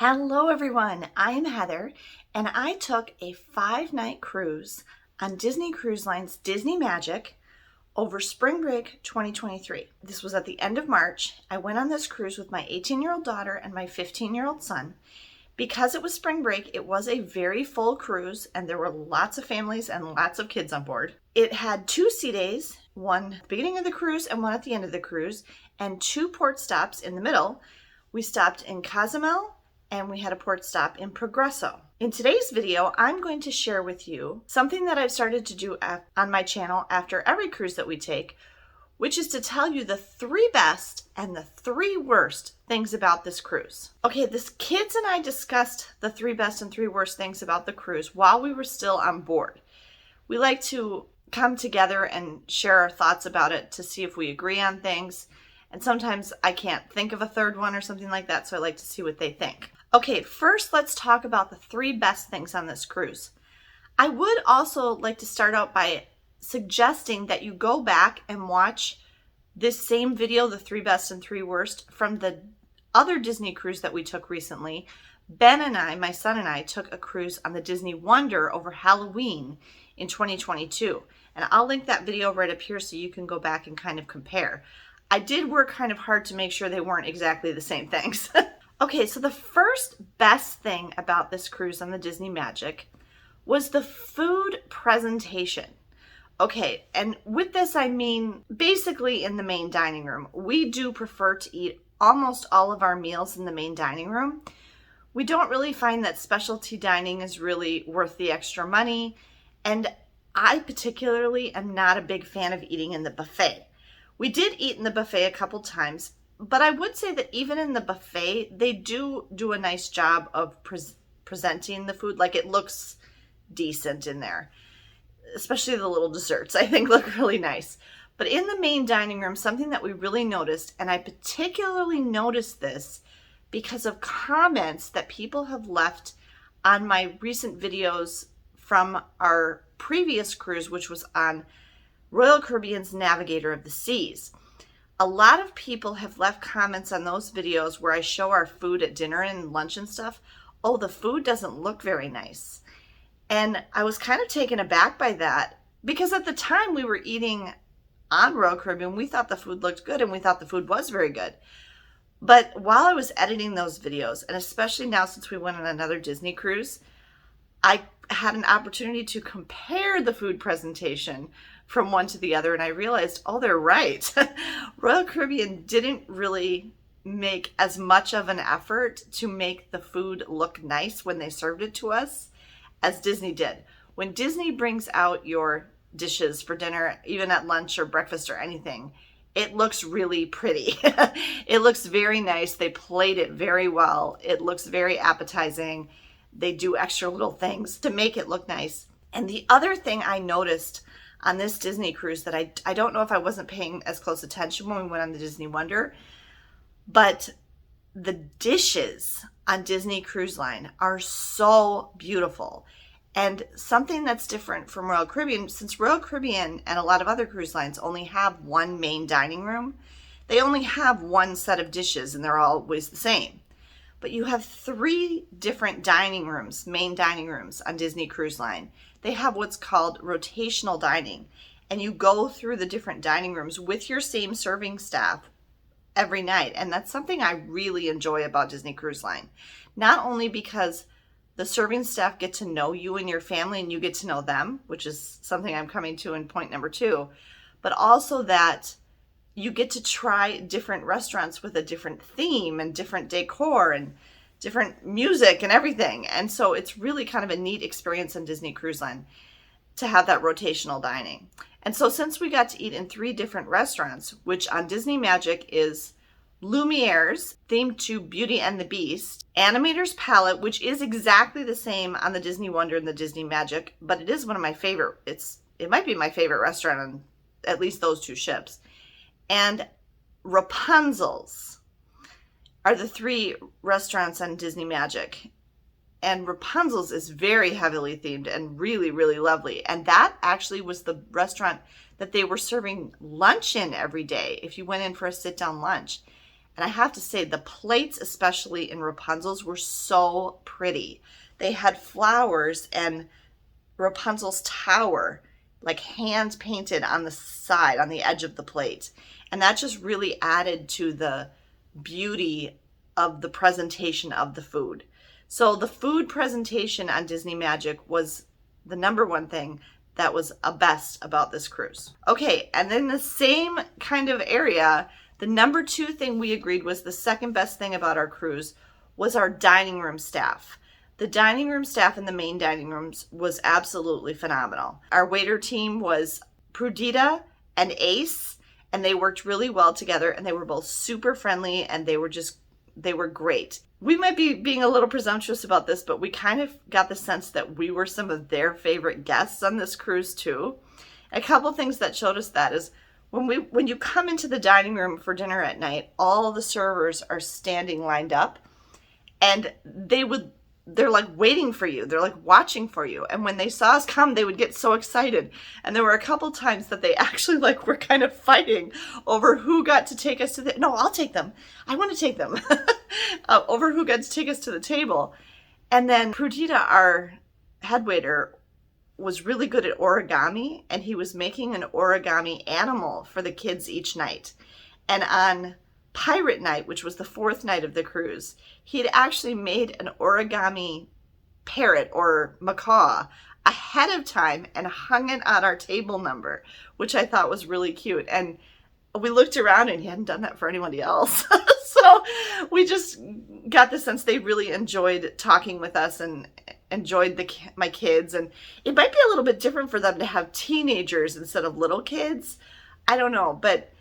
Hello everyone, I'm Heather and I took a 5-night cruise on Disney Cruise Line's Disney Magic over spring break 2023. This was at the end of March. I went on this cruise with my 18-year-old daughter and my 15-year-old son. Because it was spring break, it was a very full cruise and there were lots of families and lots of kids on board. It had 2 sea days, one at the beginning of the cruise and one at the end of the cruise, and 2 port stops in the middle. We stopped in Cozumel and we had a port stop in Progreso. In today's video, I'm going to share with you something that I've started to do on my channel after every cruise that we take, which is to tell you the 3 best and the 3 worst things about this cruise. Okay, the kids and I discussed the 3 best and 3 worst things about the cruise while we were still on board. We like to come together and share our thoughts about it to see if we agree on things. And sometimes I can't think of a third one or something like that, so I like to see what they think. Okay, first let's talk about the 3 best things on this cruise. I would also like to start out by suggesting that you go back and watch this same video, the 3 best and 3 worst, from the other Disney cruise that we took recently. Ben and I, my son and I, took a cruise on the Disney Wonder over Halloween in 2022. And I'll link that video right up here so you can go back and kind of compare. I did work kind of hard to make sure they weren't exactly the same things. Okay, so the first best thing about this cruise on the Disney Magic was the food presentation. Okay, and with this I mean basically in the main dining room. We do prefer to eat almost all of our meals in the main dining room. We don't really find that specialty dining is really worth the extra money, and I particularly am not a big fan of eating in the buffet. We did eat in the buffet a couple times, but I would say that even in the buffet, they do a nice job of presenting the food. Like, it looks decent in there. Especially the little desserts, I think, look really nice. But in the main dining room, something that we really noticed, and I particularly noticed this because of comments that people have left on my recent videos from our previous cruise, which was on Royal Caribbean's Navigator of the Seas. A lot of people have left comments on those videos where I show our food at dinner and lunch and stuff. Oh, the food doesn't look very nice. And I was kind of taken aback by that because at the time we were eating on Royal Caribbean, we thought the food looked good and we thought the food was very good. But while I was editing those videos, and especially now since we went on another Disney cruise, I had an opportunity to compare the food presentation from one to the other, and I realized, oh, they're right. Royal Caribbean didn't really make as much of an effort to make the food look nice when they served it to us as Disney did. When Disney brings out your dishes for dinner, even at lunch or breakfast or anything, it looks really pretty. It looks very nice. They plate it very well. It looks very appetizing. They do extra little things to make it look nice. And the other thing I noticed on this Disney cruise that I don't know if I wasn't paying as close attention when we went on the Disney Wonder, but the dishes on Disney Cruise Line are so beautiful. And something that's different from Royal Caribbean, since Royal Caribbean and a lot of other cruise lines only have one main dining room, they only have one set of dishes and they're always the same. But you have 3 different dining rooms, main dining rooms on Disney Cruise Line. They have what's called rotational dining, and you go through the different dining rooms with your same serving staff every night. And that's something I really enjoy about Disney Cruise Line. Not only because the serving staff get to know you and your family and you get to know them, which is something I'm coming to in point number 2, but also that you get to try different restaurants with a different theme and different decor and different music and everything. And so it's really kind of a neat experience on Disney Cruise Line to have that rotational dining. And so since we got to eat in 3 different restaurants, which on Disney Magic is Lumiere's, themed to Beauty and the Beast, Animator's Palette, which is exactly the same on the Disney Wonder and the Disney Magic, but it is one of my favorite. It might be my favorite restaurant on at least those 2 ships. And Rapunzel's are the 3 restaurants on Disney Magic. And Rapunzel's is very heavily themed and really, really lovely. And that actually was the restaurant that they were serving lunch in every day if you went in for a sit-down lunch. And I have to say, the plates, especially in Rapunzel's, were so pretty. They had flowers and Rapunzel's tower, like hand painted on the side, on the edge of the plate. And that just really added to the beauty of the presentation of the food. So the food presentation on Disney Magic was the number one thing that was a best about this cruise. Okay, and then the same kind of area, the number two thing we agreed was the second best thing about our cruise was our dining room staff. The dining room staff in the main dining rooms was absolutely phenomenal. Our waiter team was Prudita and Ace, and they worked really well together, and they were both super friendly, and they were great. We might be being a little presumptuous about this, but we kind of got the sense that we were some of their favorite guests on this cruise too. A couple things that showed us that is when you come into the dining room for dinner at night, all the servers are standing lined up, and they're like waiting for you. They're like watching for you. And when they saw us come, they would get so excited. And there were a couple times that they actually like were kind of fighting over who got to take us to the, no, I'll take them. I want to take them over who got to take us to the table. And then Prudita, our head waiter, was really good at origami, and he was making an origami animal for the kids each night. And on Pirate Night, which was the fourth night of the cruise, he had actually made an origami parrot or macaw ahead of time and hung it on our table number, which I thought was really cute. And we looked around and he hadn't done that for anybody else. So we just got the sense they really enjoyed talking with us and enjoyed my kids. And it might be a little bit different for them to have teenagers instead of little kids. I don't know, but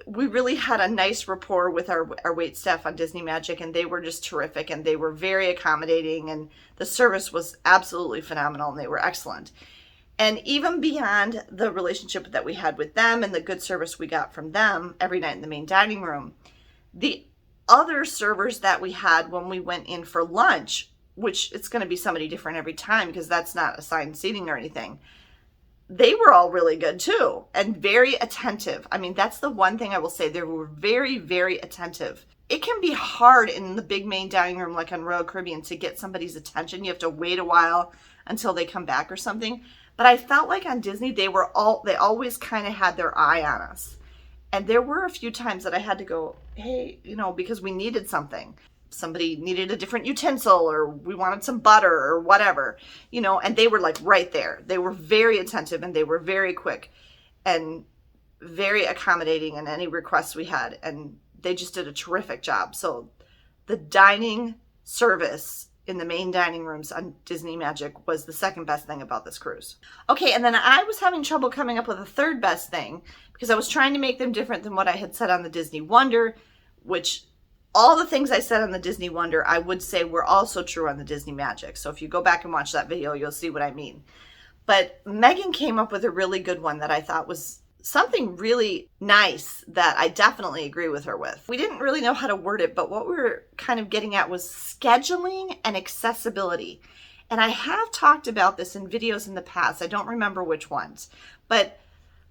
we really had a nice rapport with our wait staff on Disney Magic, and they were just terrific, and they were very accommodating, and the service was absolutely phenomenal, and they were excellent. And even beyond the relationship that we had with them and the good service we got from them every night in the main dining room, the other servers that we had when we went in for lunch, which it's going to be somebody different every time because that's not assigned seating or anything, they were all really good too and very attentive. I mean, that's the one thing I will say. They were very, very attentive. It can be hard in the big main dining room like on Royal Caribbean to get somebody's attention. You have to wait a while until they come back or something. But I felt like on Disney, they always kind of had their eye on us. And there were a few times that I had to go, hey, because we needed something. Somebody needed a different utensil, or we wanted some butter or whatever, and they were like right there. They were very attentive, and they were very quick and very accommodating in any requests we had. And they just did a terrific job. So the dining service in the main dining rooms on Disney Magic was the second best thing about this cruise. Okay, and then I was having trouble coming up with a third best thing because I was trying to make them different than what I had said on the Disney Wonder, which all the things I said on the Disney Wonder, I would say were also true on the Disney Magic. So if you go back and watch that video, you'll see what I mean. But Megan came up with a really good one that I thought was something really nice that I definitely agree with her with. We didn't really know how to word it, but what we were kind of getting at was scheduling and accessibility. And I have talked about this in videos in the past. I don't remember which ones, but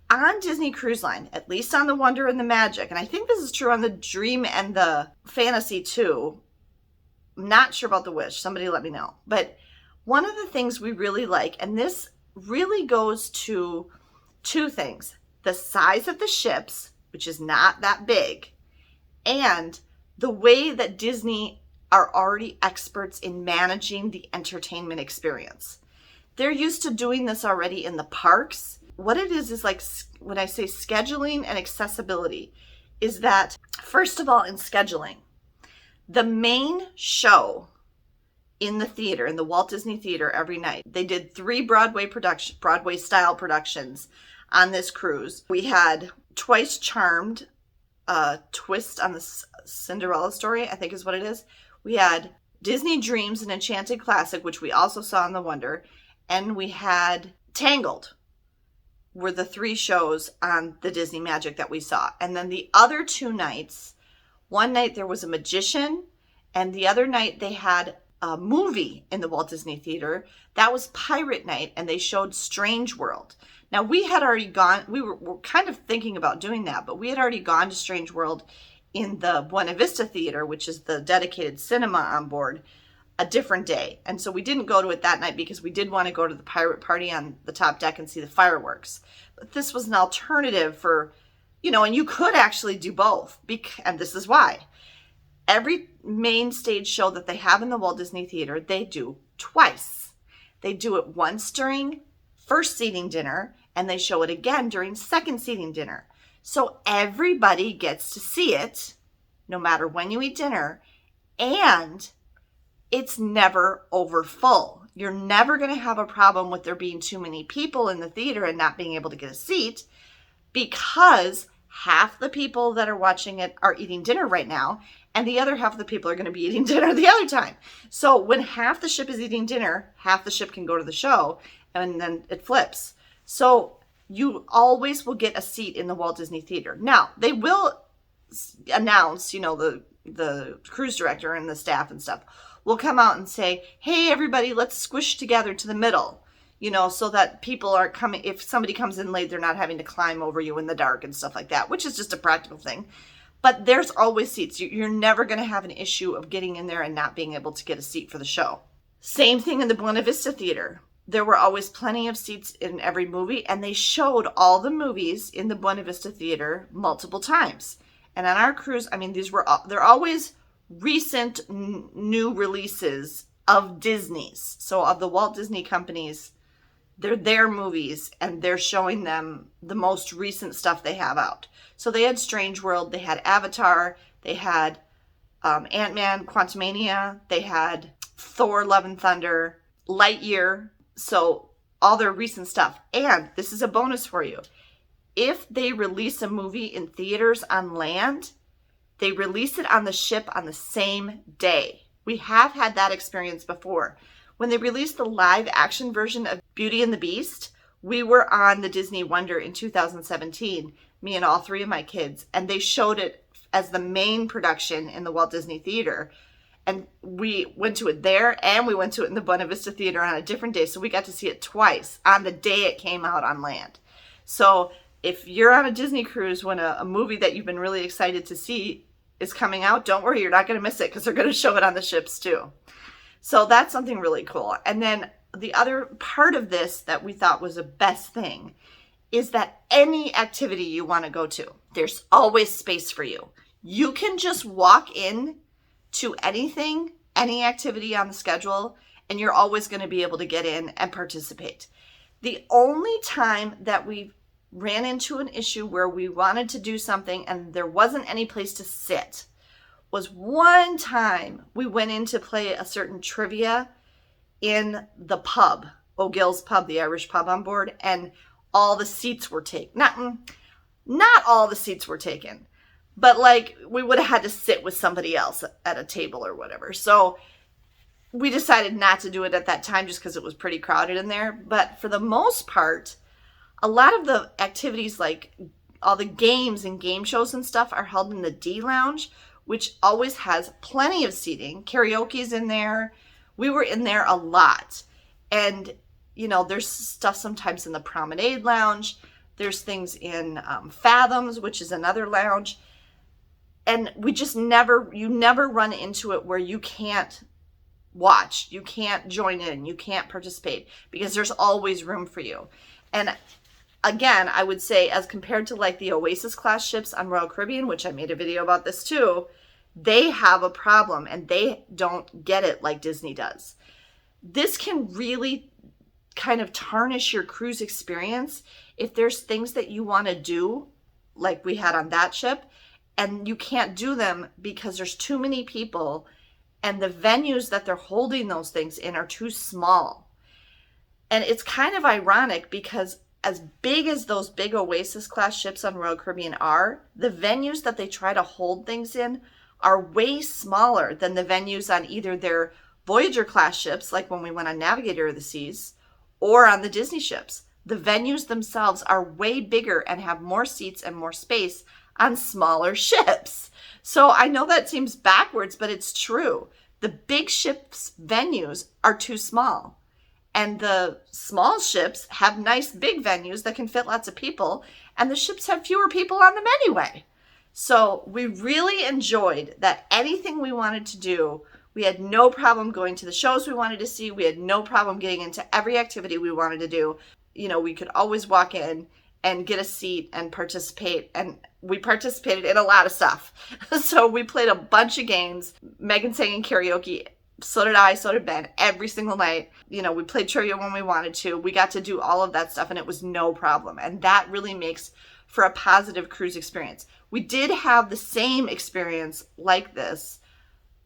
on Disney Cruise Line, at least on the Wonder and the Magic, and I think this is true on the Dream and the Fantasy too. I'm not sure about the Wish. Somebody let me know. But one of the things we really like, and this really goes to two things: the size of the ships, which is not that big, and the way that Disney are already experts in managing the entertainment experience. They're used to doing this already in the parks. What it is like, when I say scheduling and accessibility, is that, first of all, in scheduling, the main show in the theater, in the Walt Disney Theater every night, they did 3 Broadway style productions on this cruise. We had Twice Charmed, twist on the Cinderella story, I think is what it is. We had Disney Dreams, an Enchanted Classic, which we also saw in the Wonder. And we had Tangled, were the 3 shows on the Disney Magic that we saw. And then the other 2 nights, one night there was a magician, and the other night they had a movie in the Walt Disney Theater. That was Pirate Night, and they showed Strange World. Now, we had already gone, we were kind of thinking about doing that, but we had already gone to Strange World in the Buena Vista Theater, which is the dedicated cinema on board, a different day. And so we didn't go to it that night because we did want to go to the pirate party on the top deck and see the fireworks. But this was an alternative for, and you could actually do both. And this is why. Every main stage show that they have in the Walt Disney Theater, they do twice. They do it once during first seating dinner, and they show it again during second seating dinner. So everybody gets to see it, no matter when you eat dinner, and it's never over full. You're never going to have a problem with there being too many people in the theater and not being able to get a seat, because half the people that are watching it are eating dinner right now, and the other half of the people are going to be eating dinner the other time. So when half the ship is eating dinner, half the ship can go to the show, and then it flips. So you always will get a seat in the Walt Disney Theater. Now, they will announce, the cruise director and the staff and stuff will come out and say, hey, everybody, let's squish together to the middle, so that people aren't coming. If somebody comes in late, they're not having to climb over you in the dark and stuff like that, which is just a practical thing. But there's always seats. You're never going to have an issue of getting in there and not being able to get a seat for the show. Same thing in the Buena Vista Theater. There were always plenty of seats in every movie, and they showed all the movies in the Buena Vista Theater multiple times. And on our cruise, they're always recent new releases of Disney's. So of the Walt Disney Company's, they're their movies, and they're showing them the most recent stuff they have out. So they had Strange World, they had Avatar, they had Ant-Man, Quantumania, they had Thor, Love and Thunder, Lightyear. So all their recent stuff. And this is a bonus for you. If they release a movie in theaters on land, they release it on the ship on the same day. We have had that experience before. When they released the live action version of Beauty and the Beast, we were on the Disney Wonder in 2017, me and all three of my kids, and they showed it as the main production in the Walt Disney Theater. And we went to it there, and we went to it in the Buena Vista Theater on a different day. So we got to see it twice on the day it came out on land. So if you're on a Disney cruise when a movie that you've been really excited to see is coming out, don't worry, you're not going to miss it, because they're going to show it on the ships too. So that's something really cool. And then the other part of this that we thought was the best thing is that any activity you want to go to, there's always space for you. You can just walk in to anything, any activity on the schedule, and you're always going to be able to get in and participate. The only time that we ran into an issue where we wanted to do something and there wasn't any place to sit was one time we went in to play a certain trivia in the pub, O'Gill's Pub, the Irish pub on board, and all the seats were taken. Not all the seats were taken. But we would have had to sit with somebody else at a table or whatever. So we decided not to do it at that time just because it was pretty crowded in there. But for the most part, a lot of the activities, like all the games and game shows and stuff, are held in the D Lounge, which always has plenty of seating. Karaoke's in there. We were in there a lot. And, there's stuff sometimes in the Promenade Lounge. There's things in Fathoms, which is another lounge. And you never run into it where you can't watch, you can't join in, you can't participate, because there's always room for you. And again, I would say, as compared to the Oasis class ships on Royal Caribbean, which I made a video about this too, they have a problem and they don't get it like Disney does. This can really kind of tarnish your cruise experience if there's things that you want to do, like we had on that ship, and you can't do them because there's too many people and the venues that they're holding those things in are too small. And it's kind of ironic because as big as those big Oasis class ships on Royal Caribbean are, the venues that they try to hold things in are way smaller than the venues on either their Voyager class ships, like when we went on Navigator of the Seas, or on the Disney ships. The venues themselves are way bigger and have more seats and more space on smaller ships. So I know that seems backwards, but it's true. The big ships' venues are too small. And the small ships have nice big venues that can fit lots of people. And the ships have fewer people on them anyway. So we really enjoyed that. Anything we wanted to do, we had no problem going to the shows we wanted to see. We had no problem getting into every activity we wanted to do. You know, we could always walk in and get a seat and participate. And we participated in a lot of stuff. So we played a bunch of games. Megan sang in karaoke. So did I, so did Ben, every single night. You know, we played trivia when we wanted to. We got to do all of that stuff, and it was no problem. And that really makes for a positive cruise experience. We did have the same experience like this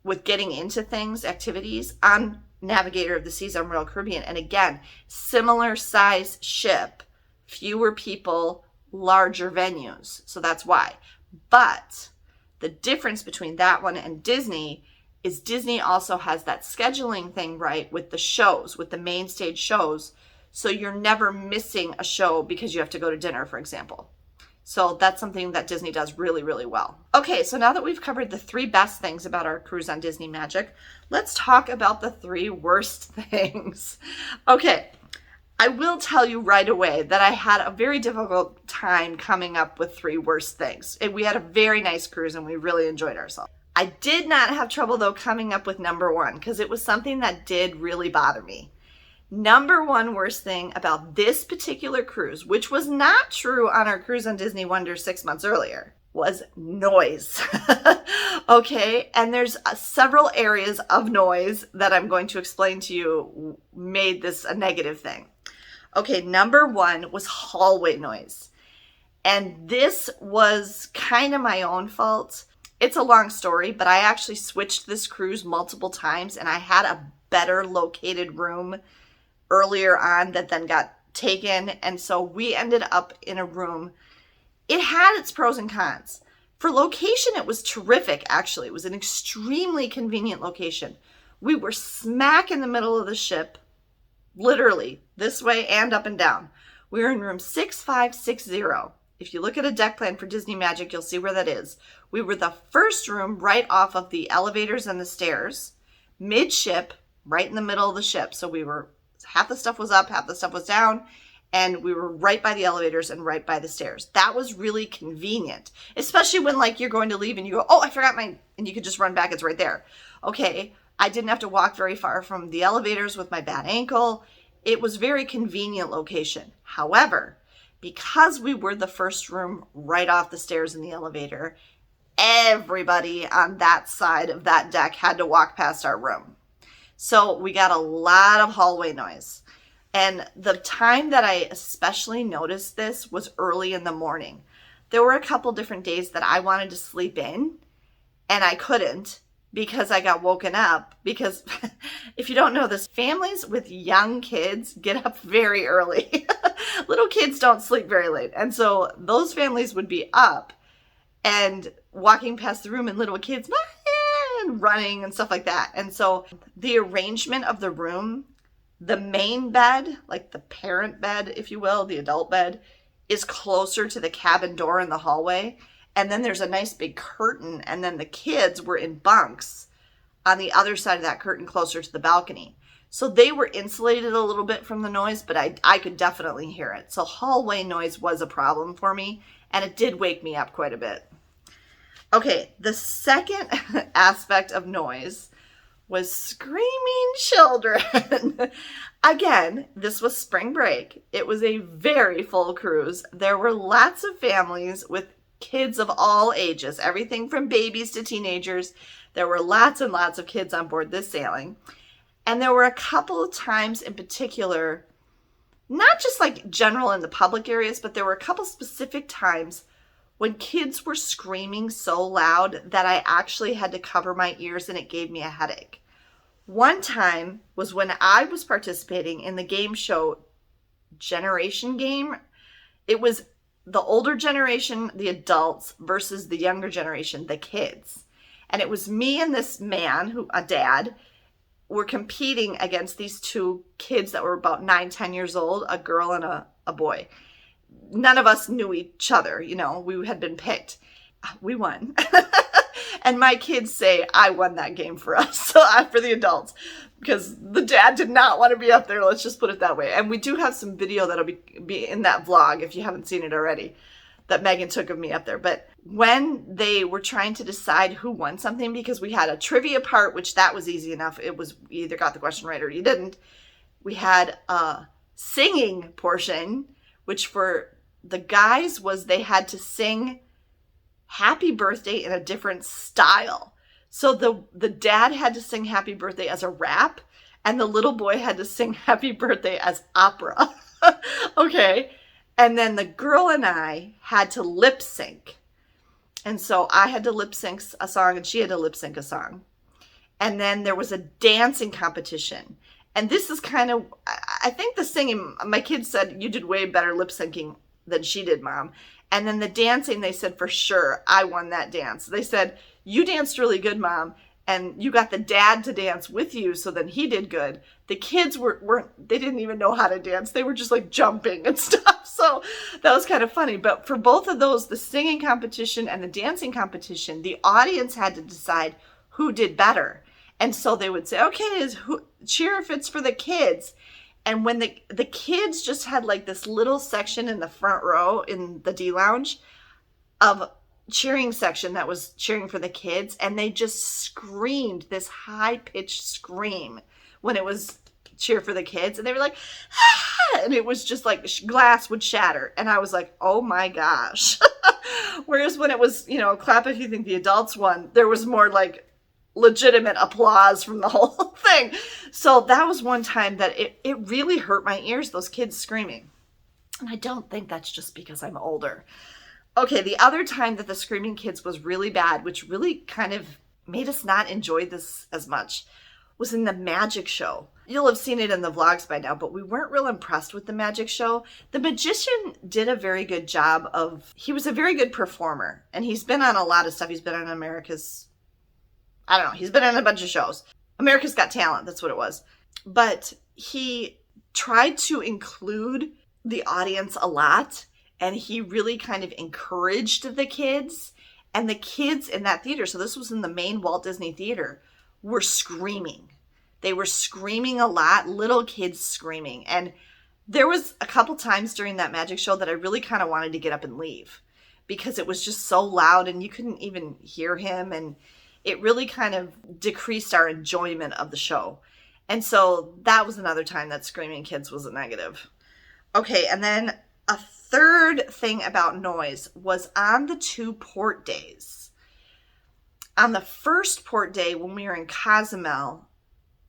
with getting into things, activities, on Navigator of the Seas on Royal Caribbean. And again, similar size ship, fewer people, larger venues. So that's why. But the difference between that one and Disney is Disney also has that scheduling thing right with the shows, with the main stage shows. So you're never missing a show because you have to go to dinner, for example. So that's something that Disney does really, really well. Okay, so now that we've covered the 3 best things about our cruise on Disney Magic, let's talk about the 3 worst things. Okay, I will tell you right away that I had a very difficult time coming up with 3 worst things. We had a very nice cruise and we really enjoyed ourselves. I did not have trouble, though, coming up with number 1 because it was something that did really bother me. Number 1 worst thing about this particular cruise, which was not true on our cruise on Disney Wonder 6 months earlier, was noise. Okay, and there's several areas of noise that I'm going to explain to you made this a negative thing. Okay, number 1 was hallway noise. And this was kind of my own fault. It's a long story, but I actually switched this cruise multiple times and I had a better located room earlier on that then got taken. And so we ended up in a room. It had its pros and cons. For location, it was terrific, actually. It was an extremely convenient location. We were smack in the middle of the ship, literally this way and up and down. We were in room 6560. If you look at a deck plan for Disney Magic, you'll see where that is. We were the first room right off of the elevators and the stairs, mid-ship, right in the middle of the ship. So we were, half the stuff was up, half the stuff was down, and we were right by the elevators and right by the stairs. That was really convenient, especially when like you're going to leave and you go, oh, I forgot and you could just run back, it's right there. Okay, I didn't have to walk very far from the elevators with my bad ankle. It was very convenient location. However, because we were the first room right off the stairs in the elevator, everybody on that side of that deck had to walk past our room. So we got a lot of hallway noise. And the time that I especially noticed this was early in the morning. There were a couple different days that I wanted to sleep in and I couldn't because I got woken up. Because if you don't know this, families with young kids get up very early. Little kids don't sleep very late. And so those families would be up and walking past the room and little kids and running and stuff like that. And so the arrangement of the room, the main bed, like the parent bed, if you will, the adult bed, is closer to the cabin door in the hallway. And then there's a nice big curtain. And then the kids were in bunks on the other side of that curtain closer to the balcony. So they were insulated a little bit from the noise, but I could definitely hear it. So hallway noise was a problem for me, and it did wake me up quite a bit. Okay, the second aspect of noise was screaming children. Again, this was spring break. It was a very full cruise. There were lots of families with kids of all ages, everything from babies to teenagers. There were lots and lots of kids on board this sailing. And there were a couple of times in particular, not just like general in the public areas, but there were a couple specific times when kids were screaming so loud that I actually had to cover my ears and it gave me a headache. One time was when I was participating in the game show Generation Game. It was the older generation, the adults, versus the younger generation, the kids. And it was me and this man, a dad, were competing against these 2 kids that were about 9-10 years old, a girl and a boy. None of us knew each other, we had been picked. We won. And my kids say I won that game for us, so for the adults, because the dad did not want to be up there, let's just put it that way. And we do have some video that'll be in that vlog if you haven't seen it already. that Megan took of me up there. But when they were trying to decide who won something, because we had a trivia part, which that was easy enough. It was, you either got the question right or you didn't. We had a singing portion, which for the guys was they had to sing happy birthday in a different style. So the dad had to sing happy birthday as a rap, and the little boy had to sing happy birthday as opera. Okay. And then the girl and I had to lip sync. And so I had to lip sync a song and she had to lip sync a song. And then there was a dancing competition. And this is kind of, I think the singing, my kids said, you did way better lip syncing than she did, Mom. And then the dancing, they said, for sure, I won that dance. They said, you danced really good, Mom. And you got the dad to dance with you, so then he did good. The kids they didn't even know how to dance. They were just like jumping and stuff. So that was kind of funny. But for both of those, the singing competition and the dancing competition, the audience had to decide who did better. And so they would say, okay, cheer if it's for the kids. And when the kids just had like this little section in the front row in the D lounge of cheering section that was cheering for the kids, and they just screamed this high-pitched scream when it was cheer for the kids, and they were like, ah! And it was just like glass would shatter, and I was like, oh my gosh. Whereas when it was, clap if you think the adults won, there was more like legitimate applause from the whole thing. So that was one time that it really hurt my ears, those kids screaming. And I don't think that's just because I'm older. Okay, the other time that the screaming kids was really bad, which really kind of made us not enjoy this as much, was in the magic show. You'll have seen it in the vlogs by now, but we weren't real impressed with the magic show. The magician did a very good job he was a very good performer, and he's been on a lot of stuff. He's been on he's been on a bunch of shows. America's Got Talent, that's what it was. But he tried to include the audience a lot, and he really kind of encouraged the kids. And the kids in that theater, so this was in the main Walt Disney Theater, were screaming. They were screaming a lot, little kids screaming. And there was a couple times during that magic show that I really kind of wanted to get up and leave because it was just so loud and you couldn't even hear him. And it really kind of decreased our enjoyment of the show. And so that was another time that screaming kids was a negative. Okay, and then a third thing about noise was on the 2 port days. On the first port day, when we were in Cozumel,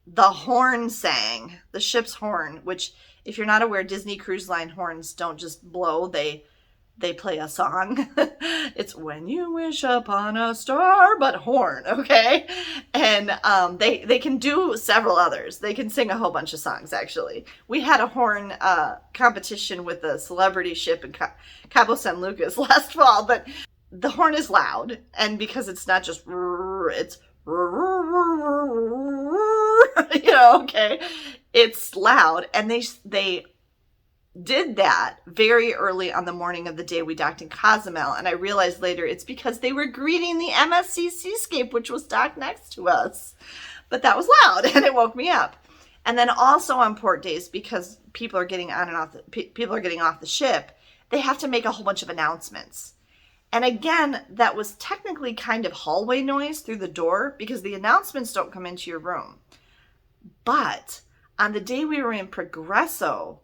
the horn sang, the ship's horn, which if you're not aware, Disney Cruise Line horns don't just blow, they play a song. It's When You Wish Upon a Star, but horn, okay? And they can do several others. They can sing a whole bunch of songs, actually. We had a horn competition with a celebrity ship in Cabo San Lucas last fall, but the horn is loud, and because it's not just it's okay, it's loud, and they did that very early on the morning of the day we docked in Cozumel, and I realized later it's because they were greeting the MSC Seascape, which was docked next to us. But that was loud, and it woke me up. And then also on port days, because people are getting on and off, people are getting off the ship, they have to make a whole bunch of announcements. And again, that was technically kind of hallway noise through the door because the announcements don't come into your room. But on the day we were in Progresso,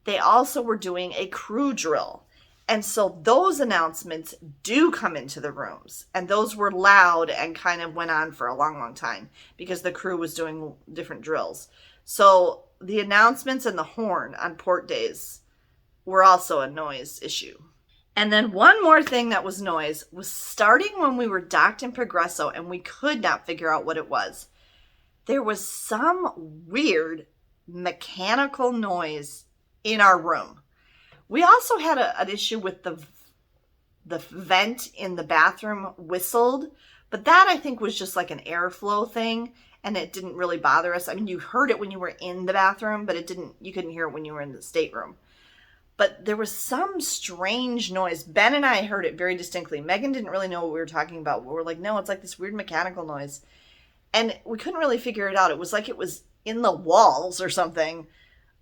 they also were doing a crew drill. And so those announcements do come into the rooms. And those were loud and kind of went on for a long, long time because the crew was doing different drills. So the announcements and the horn on port days were also a noise issue. And then one more thing that was noise was starting when we were docked in Progresso and we could not figure out what it was. There was some weird mechanical noise in our room. We also had an issue with the vent in the bathroom whistled, but that I think was just like an airflow thing and it didn't really bother us. I mean, you heard it when you were in the bathroom, but you couldn't hear it when you were in the stateroom. But there was some strange noise. Ben and I heard it very distinctly. Megan didn't really know what we were talking about. We were like, no, it's like this weird mechanical noise. And we couldn't really figure it out. It was like it was in the walls or something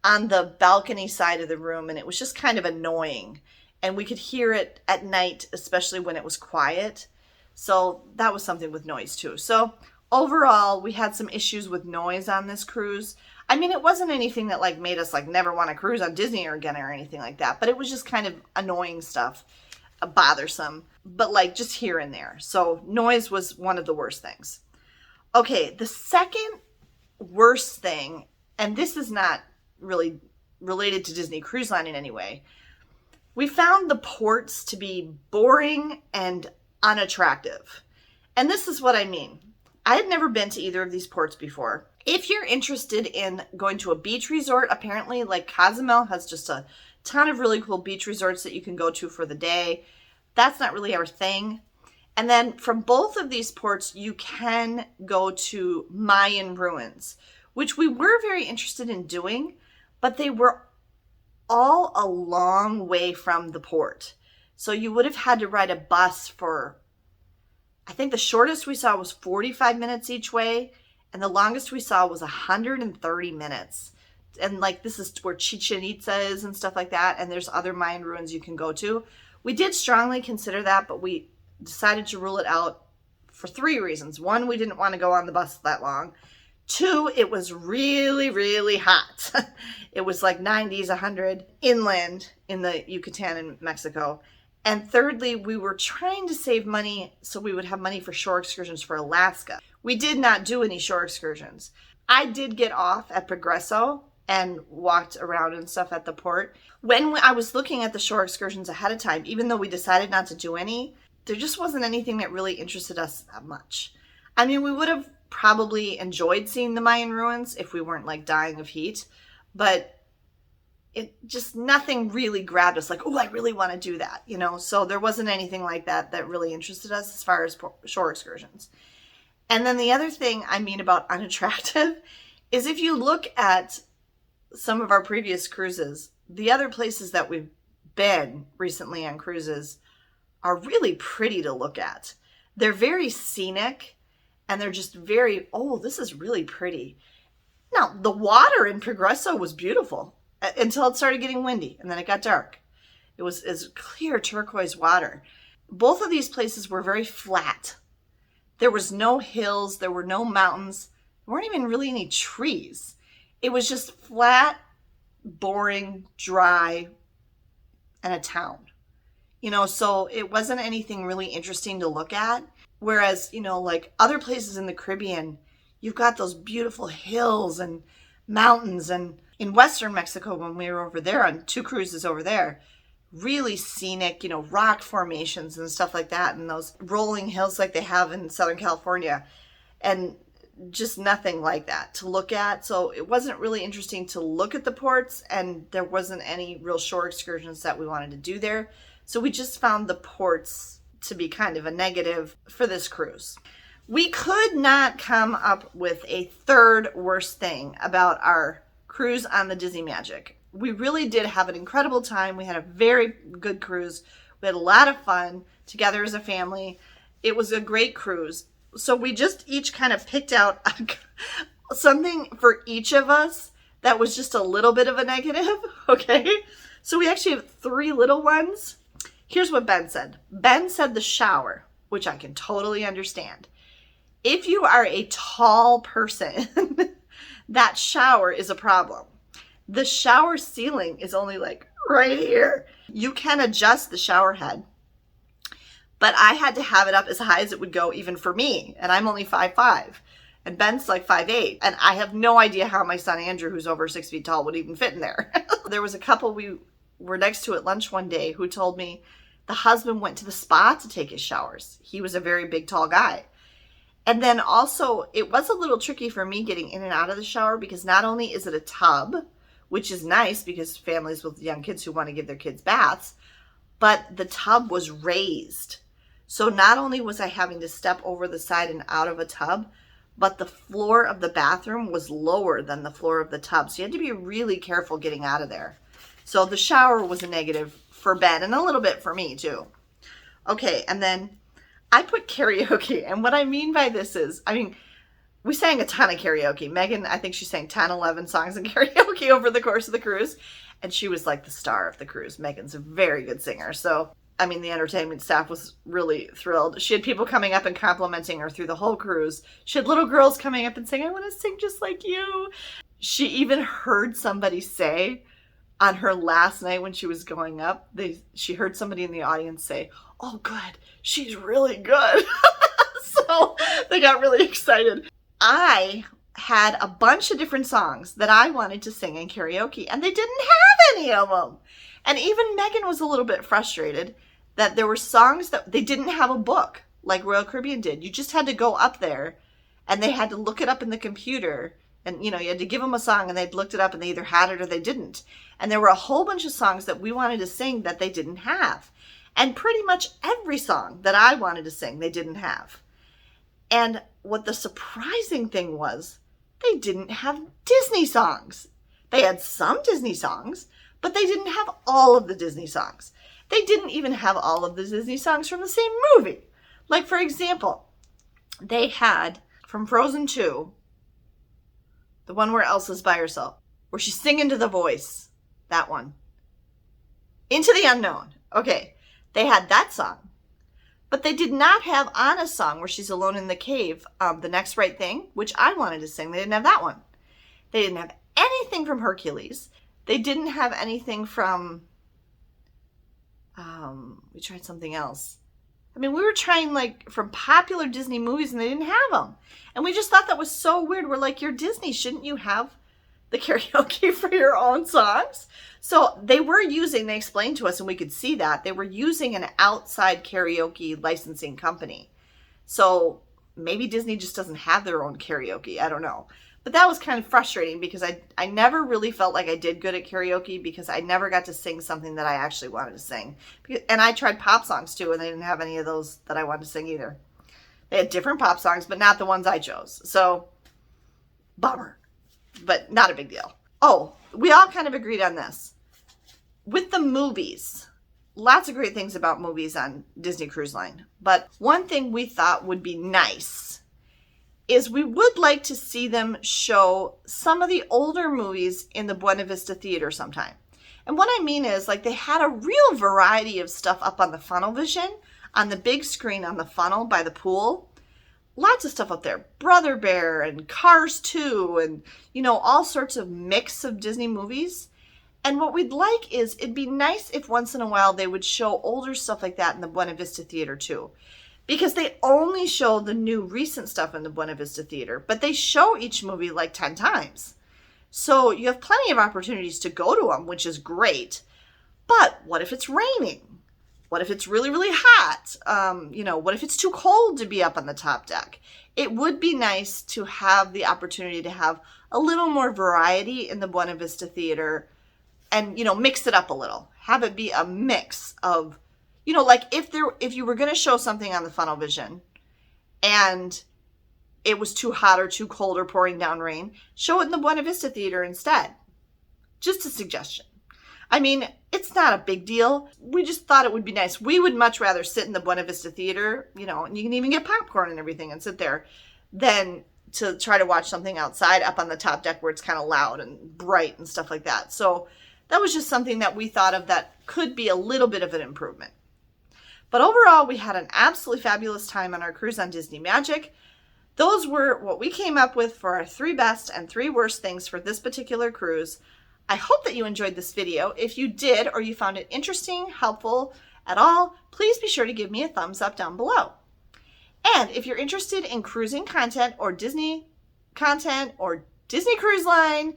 on the balcony side of the room. And it was just kind of annoying. and we could hear it at night, especially when it was quiet. So that was something with noise too. So overall, we had some issues with noise on this cruise. I mean, it wasn't anything that like made us like never want to cruise on Disney or again or anything like that, but it was just kind of annoying stuff, bothersome, but like just here and there. So noise was one of the worst things. Okay, the second worst thing, and this is not really related to Disney Cruise Line in any way, we found the ports to be boring and unattractive. And this is what I mean. I had never been to either of these ports before. If you're interested in going to a beach resort, apparently like Cozumel has just a ton of really cool beach resorts that you can go to for the day. That's not really our thing. And then from both of these ports, you can go to Mayan ruins, which we were very interested in doing, but they were all a long way from the port. So you would have had to ride a bus for, I think the shortest we saw was 45 minutes each way, and the longest we saw was 130 minutes. And like this is where Chichen Itza is and stuff like that, and there's other Mayan ruins you can go to. We did strongly consider that, but we decided to rule it out for 3 reasons. 1, we didn't want to go on the bus that long. 2, it was really, really hot. It was like 90s, 100 inland in the Yucatan in Mexico. And thirdly, we were trying to save money so we would have money for shore excursions for Alaska. We did not do any shore excursions. I did get off at Progreso and walked around and stuff at the port. When I was looking at the shore excursions ahead of time, even though we decided not to do any, there just wasn't anything that really interested us that much. I mean, we would have probably enjoyed seeing the Mayan ruins if we weren't like dying of heat, but it just, nothing really grabbed us like, oh, I really want to do that, you know? So there wasn't anything like that that really interested us as far as shore excursions. And then the other thing I mean about unattractive is if you look at some of our previous cruises, the other places that we've been recently on cruises are really pretty to look at. They're very scenic and they're just very, oh, this is really pretty. Now, the water in Progreso was beautiful until it started getting windy and then it got dark. It was clear turquoise water. Both of these places were very flat. There was no hills, there were no mountains, there weren't even really any trees. It was just flat, boring, dry, and a town. You know, so it wasn't anything really interesting to look at. Whereas, you know, like other places in the Caribbean, you've got those beautiful hills and mountains. And in Western Mexico, when we were over there on 2 cruises over there, really scenic, you know, rock formations and stuff like that. And those rolling hills like they have in Southern California. And just nothing like that to look at. So it wasn't really interesting to look at the ports, and there wasn't any real shore excursions that we wanted to do there. So we just found the ports to be kind of a negative for this cruise. We could not come up with a third worst thing about our cruise on the Disney Magic. We really did have an incredible time. We had a very good cruise. We had a lot of fun together as a family. It was a great cruise. So we just each kind of picked out something for each of us that was just a little bit of a negative, okay? So we actually have 3 little ones. Here's what Ben said. Ben said the shower, which I can totally understand. If you are a tall person, that shower is a problem. The shower ceiling is only like right here. You can adjust the shower head, but I had to have it up as high as it would go even for me. And I'm only 5'5", and Ben's like 5'8". And I have no idea how my son Andrew, who's over 6 feet tall, would even fit in there. There was a couple we were next to at lunch one day who told me the husband went to the spa to take his showers. He was a very big, tall guy. And then also, it was a little tricky for me getting in and out of the shower because not only is it a tub, which is nice because families with young kids who want to give their kids baths, but the tub was raised. So not only was I having to step over the side and out of a tub, but the floor of the bathroom was lower than the floor of the tub. So you had to be really careful getting out of there. So the shower was a negative for Ben and a little bit for me too. Okay, and then I put karaoke. And what I mean by this is, we sang a ton of karaoke. Megan, I think she sang 10, 11 songs in karaoke over the course of the cruise. And she was like the star of the cruise. Megan's a very good singer. So, I mean, the entertainment staff was really thrilled. She had people coming up and complimenting her through the whole cruise. She had little girls coming up and saying, I want to sing just like you. She even heard somebody say on her last night when she was going up, she heard somebody in the audience say, oh, good, she's really good. So they got really excited. I had a bunch of different songs that I wanted to sing in karaoke, and they didn't have any of them. And even Megan was a little bit frustrated that there were songs that they didn't have a book like Royal Caribbean did. You just had to go up there and they had to look it up in the computer. And, you know, you had to give them a song and they'd looked it up and they either had it or they didn't. And there were a whole bunch of songs that we wanted to sing that they didn't have. And pretty much every song that I wanted to sing, they didn't have. And what the surprising thing was, they didn't have Disney songs. They had some Disney songs, but they didn't have all of the Disney songs. They didn't even have all of the Disney songs from the same movie. Like, for example, they had from Frozen 2, the one where Elsa's by herself, where she's singing to the voice, that one. Into the Unknown. Okay, they had that song. But they did not have Anna's song where she's alone in the cave, The Next Right Thing, which I wanted to sing. They didn't have that one. They didn't have anything from Hercules. They didn't have anything from, we tried something else. I mean, we were trying like from popular Disney movies and they didn't have them. And we just thought that was so weird. We're like, you're Disney. Shouldn't you have the karaoke for your own songs? So they explained to us and we could see that, they were using an outside karaoke licensing company. So maybe Disney just doesn't have their own karaoke. I don't know. But that was kind of frustrating because I never really felt like I did good at karaoke because I never got to sing something that I actually wanted to sing. And I tried pop songs too, and they didn't have any of those that I wanted to sing either. They had different pop songs, but not the ones I chose. So, bummer. But not a big deal. Oh, we all kind of agreed on this. With the movies, lots of great things about movies on Disney Cruise Line. But one thing we thought would be nice is we would like to see them show some of the older movies in the Buena Vista Theater sometime. And what I mean is, like, they had a real variety of stuff up on the funnel vision, on the big screen on the funnel by the pool. Lots of stuff up there. Brother Bear and Cars 2 and, you know, all sorts of mix of Disney movies. And what we'd like is, it'd be nice if once in a while they would show older stuff like that in the Buena Vista Theater too. Because they only show the new recent stuff in the Buena Vista Theater, but they show each movie like 10 times. So you have plenty of opportunities to go to them, which is great. But what if it's raining? What if it's really, really hot? What if it's too cold to be up on the top deck? It would be nice to have the opportunity to have a little more variety in the Buena Vista Theater and, mix it up a little. Have it be a mix of, like if you were going to show something on the funnel vision and it was too hot or too cold or pouring down rain, show it in the Buena Vista Theater instead. Just a suggestion. I mean, it's not a big deal. We just thought it would be nice. We would much rather sit in the Buena Vista Theater, and you can even get popcorn and everything and sit there, than to try to watch something outside up on the top deck where it's kind of loud and bright and stuff like that. So that was just something that we thought of that could be a little bit of an improvement. But overall, we had an absolutely fabulous time on our cruise on Disney Magic. Those were what we came up with for our 3 best and 3 worst things for this particular cruise. I hope that you enjoyed this video. If you did, or you found it interesting, helpful at all, please be sure to give me a thumbs up down below. And if you're interested in cruising content or Disney content or Disney Cruise Line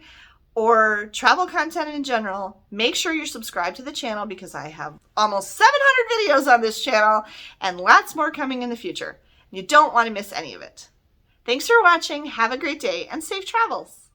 or travel content in general, make sure you're subscribed to the channel because I have almost 700 videos on this channel and lots more coming in the future. You don't want to miss any of it. Thanks for watching. Have a great day and safe travels.